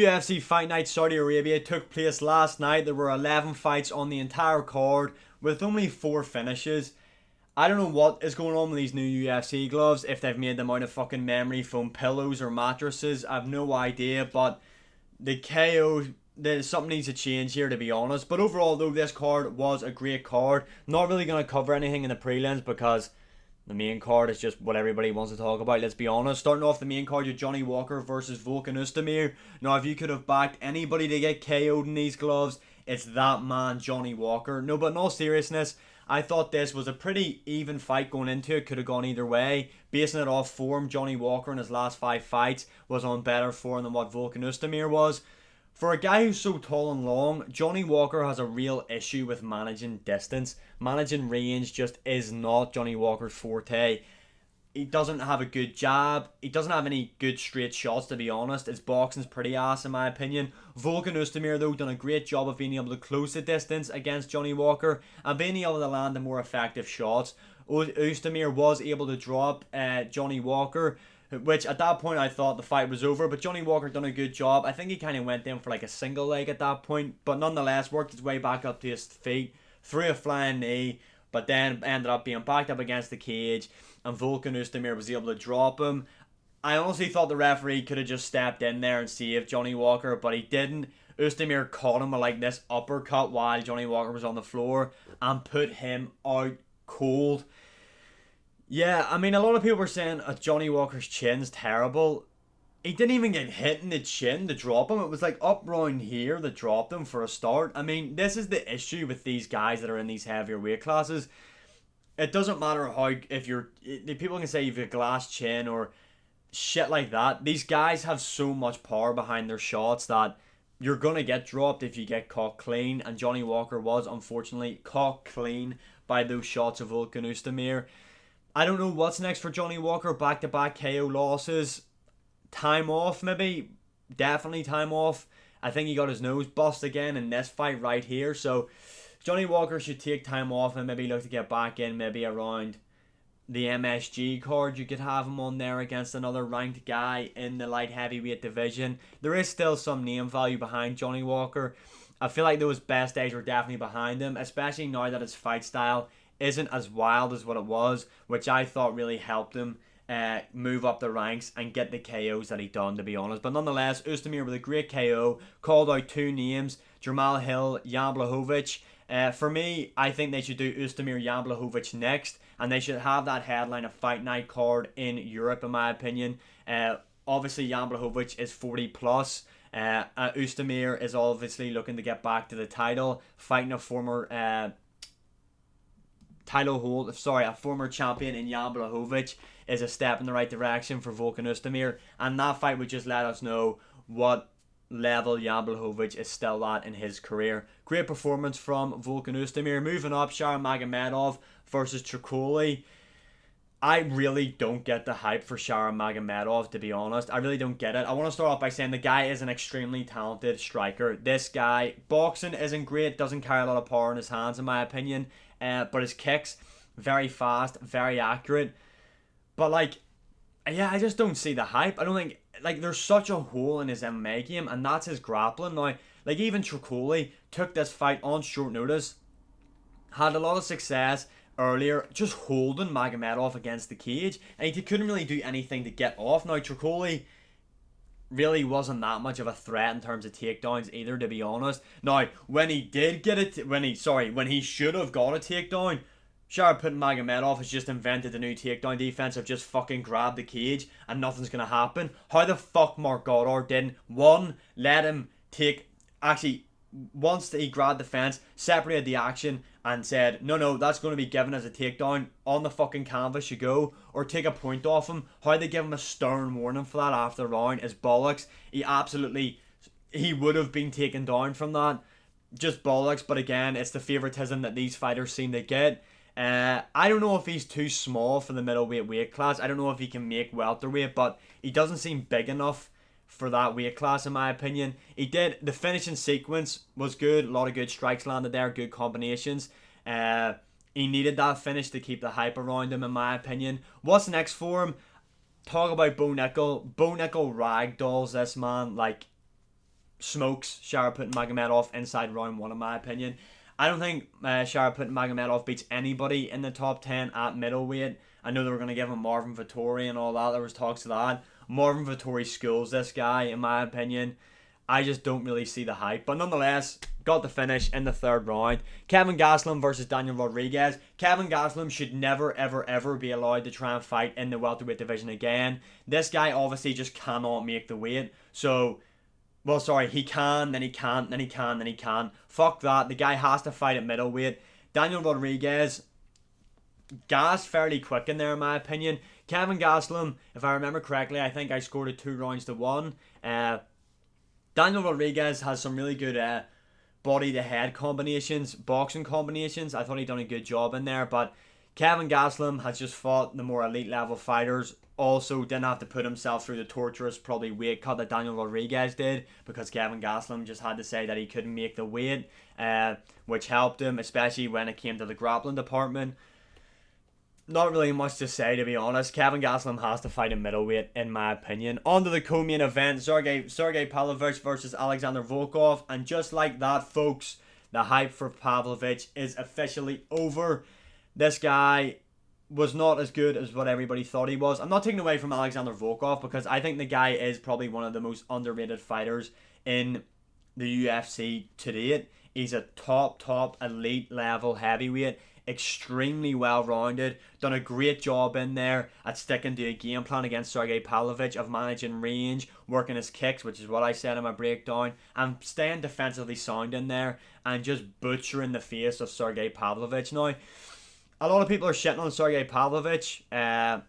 UFC Fight Night Saudi Arabia took place last night. There were 11 fights on the entire card with only 4 finishes. I don't know what is going on with these new UFC gloves, if they've made them out of fucking memory foam pillows or mattresses. I have no idea, but the KO, something needs to change here, to be honest. But overall, though, this card was a great card. Not really going to cover anything in the prelims because the main card is just what everybody wants to talk about, let's be honest. Starting off the main card, you Johnny Walker versus Volkan Oezdemir. Now, if you could have backed anybody to get KO'd in these gloves, it's that man, Johnny Walker. No, but in all seriousness, I thought this was a pretty even fight going into it. Could have gone either way. Basing it off form, Johnny Walker in his last 5 fights was on better form than what Volkan Oezdemir was. For a guy who's so tall and long, Johnny Walker has a real issue with managing distance. Managing range just is not Johnny Walker's forte. He doesn't have a good jab. He doesn't have any good straight shots, to be honest. His boxing's pretty ass, in my opinion. Volkan Oezdemir, though, done a great job of being able to close the distance against Johnny Walker and being able to land the more effective shots. Oezdemir was able to drop Johnny Walker, which at that point I thought the fight was over, but Johnny Walker done a good job. I think he kind of went in for like a single leg at that point, but nonetheless worked his way back up to his feet, threw a flying knee, but then ended up being backed up against the cage, and Volkan Oezdemir was able to drop him. I honestly thought the referee could have just stepped in there and saved Johnny Walker, but he didn't. Oezdemir caught him with like this uppercut while Johnny Walker was on the floor and put him out cold. Yeah, I mean, a lot of people were saying Johnny Walker's chin's terrible. He didn't even get hit in the chin to drop him. It was like up round here that dropped him for a start. I mean, this is the issue with these guys that are in these heavier weight classes. It doesn't matter how, if you're, people can say you've a glass chin or shit like that. These guys have so much power behind their shots that you're going to get dropped if you get caught clean. And Johnny Walker was, unfortunately, caught clean by those shots of Volkan Oezdemir. I don't know what's next for Johnny Walker. Back-to-back KO losses. Time off, maybe. Definitely time off. I think he got his nose bust again in this fight right here. So, Johnny Walker should take time off and maybe look to get back in. Maybe around the MSG card. You could have him on there against another ranked guy in the light heavyweight division. There is still some name value behind Johnny Walker. I feel like those best days are definitely behind him. Especially now that his fight style isn't as wild as what it was, which I thought really helped him move up the ranks and get the KOs that he done, to be honest. But nonetheless, Oezdemir with a great KO, called out 2 names, Jamal Hill, Jan Blachowicz. For me, I think they should do Oezdemir, Jan Blachowicz next, and they should have that headline of Fight Night card in Europe, in my opinion. Obviously, Jan Blachowicz is 40 plus. Oezdemir is obviously looking to get back to the title, fighting a former a former champion in Jan Blachowicz is a step in the right direction for Volkan Oezdemir, and that fight would just let us know what level Jan Blachowicz is still at in his career. Great performance from Volkan Oezdemir. Moving up, Sharon Magomedov versus Tricoli. I really don't get the hype for Sharon Magomedov, to be honest. I really don't get it. I want to start off by saying the guy is an extremely talented striker. This guy, boxing isn't great, doesn't carry a lot of power in his hands, in my opinion. But his kicks, very fast, very accurate. But I just don't see the hype. I don't think, there's such a hole in his MMA game, and that's his grappling. Now, even Tricoli took this fight on short notice, had a lot of success earlier, just holding Magomedov against the cage, and he couldn't really do anything to get off. Now, Tricoli really wasn't that much of a threat in terms of takedowns either, to be honest. Now, when he did get it, when he should have got a takedown, Sharaput Magomedov has just invented the new takedown defense of just fucking grab the cage and nothing's gonna happen. How the fuck Mark Goddard didn't, one, let him once he grabbed the fence, separated the action and said, no, that's going to be given as a takedown, on the fucking canvas you go, or take a point off him. How they give him a stern warning for that after the round is bollocks. He would have been taken down from that. Just bollocks, but again, it's the favoritism that these fighters seem to get. I don't know if he's too small for the middleweight weight class. I don't know if he can make welterweight, but he doesn't seem big enough for that weight class, in my opinion. The finishing sequence was good, a lot of good strikes landed there, good combinations. He needed that finish to keep the hype around him, in my opinion. What's next for him? Talk about Bo Nickel. Bo Nickel ragdolls this man. smokes Sharaput inside round 1 in my opinion. I don't think Sharaput beats anybody in the top 10 at middleweight. I know they were going to give him Marvin Vettori and all that. There was talks of that. Marvin Vettori schools this guy, in my opinion. I just don't really see the hype. But nonetheless, got the finish in the 3rd round. Kevin Gastelum versus Daniel Rodriguez. Kevin Gastelum should never, ever, ever be allowed to try and fight in the welterweight division again. This guy obviously just cannot make the weight. So, well, sorry, he can, then he can't, then he can, then he can. Fuck that. The guy has to fight at middleweight. Daniel Rodriguez, gas fairly quick in there, in my opinion. Kevin Gastelum, if I remember correctly, I think I scored it 2-1. Daniel Rodriguez has some really good body to head combinations, boxing combinations. I thought he'd done a good job in there, but Kevin Gastelum has just fought the more elite level fighters. Also didn't have to put himself through the torturous probably weight cut that Daniel Rodriguez did, because Kevin Gastelum just had to say that he couldn't make the weight, which helped him, especially when it came to the grappling department. Not really much to say, to be honest. Kevin Gastelum has to fight in middleweight, in my opinion. On to the co-main event, Sergei Pavlovich versus Alexander Volkov. And just like that, folks, the hype for Pavlovich is officially over. This guy was not as good as what everybody thought he was. I'm not taking away from Alexander Volkov, because I think the guy is probably one of the most underrated fighters in the UFC to date. He's a top elite level heavyweight. Extremely well rounded, done a great job in there at sticking to a game plan against Sergei Pavlovich of managing range, working his kicks, which is what I said in my breakdown, and staying defensively sound in there and just butchering the face of Sergei Pavlovich. Now, a lot of people are shitting on Sergei Pavlovich. I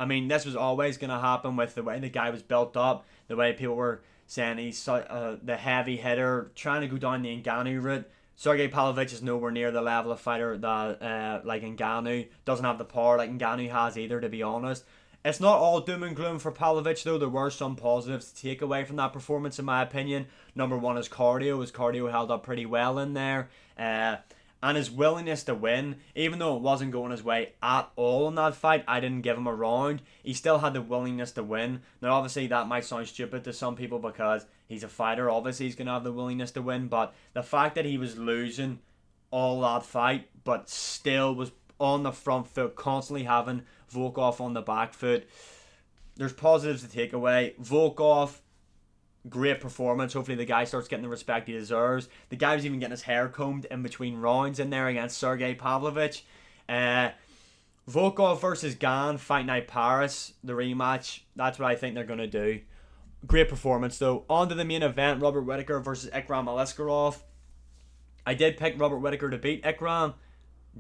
mean, this was always going to happen with the way the guy was built up, the way people were saying he's the heavy hitter, trying to go down the Ngannou route. Sergei Pavlovich is nowhere near the level of fighter that like Ngannou. Doesn't have the power like Ngannou has either, to be honest. It's not all doom and gloom for Pavlovich, though. There were some positives to take away from that performance, in my opinion. Number one is cardio. His cardio held up pretty well in there. And his willingness to win, even though it wasn't going his way at all in that fight, I didn't give him a round. He still had the willingness to win. Now, obviously, that might sound stupid to some people because he's a fighter. Obviously, he's going to have the willingness to win. But the fact that he was losing all that fight, but still was on the front foot, constantly having Volkov on the back foot, there's positives to take away. Volkov, great performance. Hopefully the guy starts getting the respect he deserves. The guy was even getting his hair combed in between rounds in there against Sergei Pavlovich. Volkov versus Gan, Fight Night Paris, the rematch. That's what I think they're going to do. Great performance though. On to the main event, Robert Whittaker versus Ikram Aliskerov. I did pick Robert Whittaker to beat Ikram.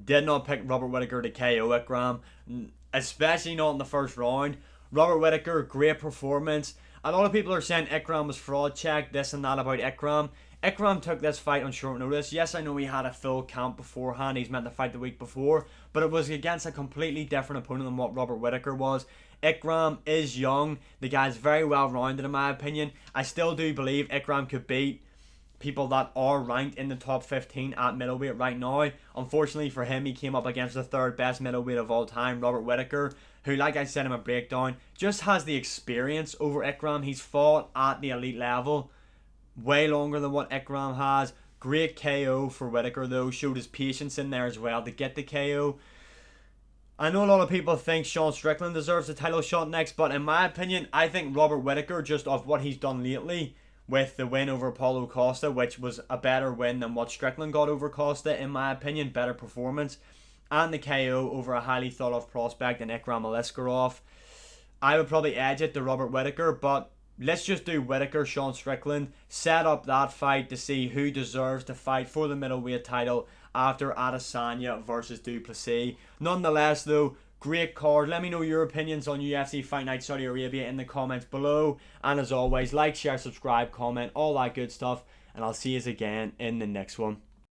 Did not pick Robert Whittaker to KO Ikram, especially not in the first round. Robert Whittaker, great performance. A lot of people are saying Ikram was fraud checked, this and that about Ikram. Ikram took this fight on short notice. Yes, I know he had a full camp beforehand. He's meant to fight the week before. But it was against a completely different opponent than what Robert Whittaker was. Ikram is young. The guy's very well rounded in my opinion. I still do believe Ikram could beat people that are ranked in the top 15 at middleweight right now. Unfortunately for him, he came up against the third best middleweight of all time, Robert Whittaker, who, like I said in my breakdown, just has the experience over Ikram. He's fought at the elite level way longer than what Ikram has. Great KO for Whittaker though, showed his patience in there as well to get the KO. I know a lot of people think Sean Strickland deserves a title shot next, but in my opinion, I think Robert Whittaker, just off what he's done lately, with the win over Paulo Costa, which was a better win than what Strickland got over Costa, in my opinion, better performance, and the KO over a highly thought of prospect in Ikram Aliskerov, I would probably edge it to Robert Whittaker, but let's just do Whittaker, Sean Strickland, set up that fight to see who deserves to fight for the middleweight title after Adesanya versus Duplessis. Nonetheless though, great card. Let me know your opinions on UFC Fight Night Saudi Arabia in the comments below. And as always, like, share, subscribe, comment, all that good stuff. And I'll see you again in the next one.